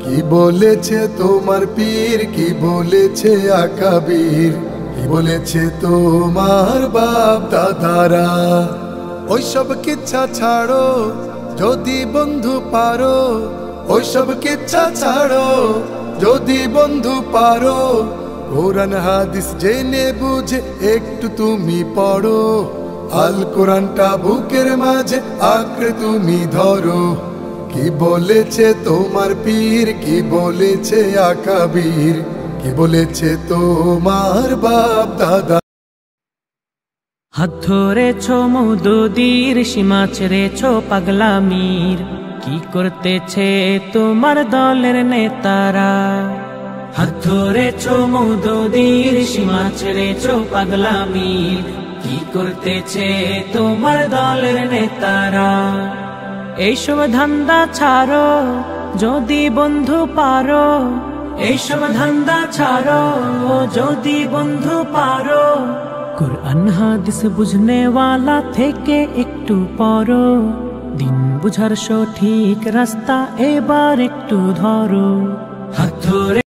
কি বলেছে তোমার পীর, কি বলেছে আকাবির, কি বলেছে তোমার বাপ দাদারা। ওইসব কিচ্ছা ছাড়ো যদি বন্ধু পারো, ওইসব কিচ্ছা ছাড়ো যদি বন্ধু পারো। কোরআন হাদিস জেনে বুঝে একটু তুমি পড়ো, আল কোরআনটা বুকের মাঝে আঁকড়ে তুমি ধরো। কি বলেছে তোমার পীর, কি বলেছে আকাবির, কি বলেছে তোমার বাপ দাদা। হাত ধরেছ মওদুদীর, সীমা ছেড়েছ পাগলামির, কি করতেছে তোমার দলের নেতারা। হাত ধরেছ মওদুদীর, সীমা ছেড়েছ পাগলামির, কি করতেছে তোমার দলের নেতারা। এইসব ধান্দা ছাড়ো যদি বন্ধু পারো, এইসব ধান্দা ছাড়ো যদি বন্ধু পারো। কুরআন হাদিস বুঝনে ওয়ালা থেকে একটু পড়ো, দিন বুঝার সঠিক রাস্তা এবার একটু ধরো। হাত ধরে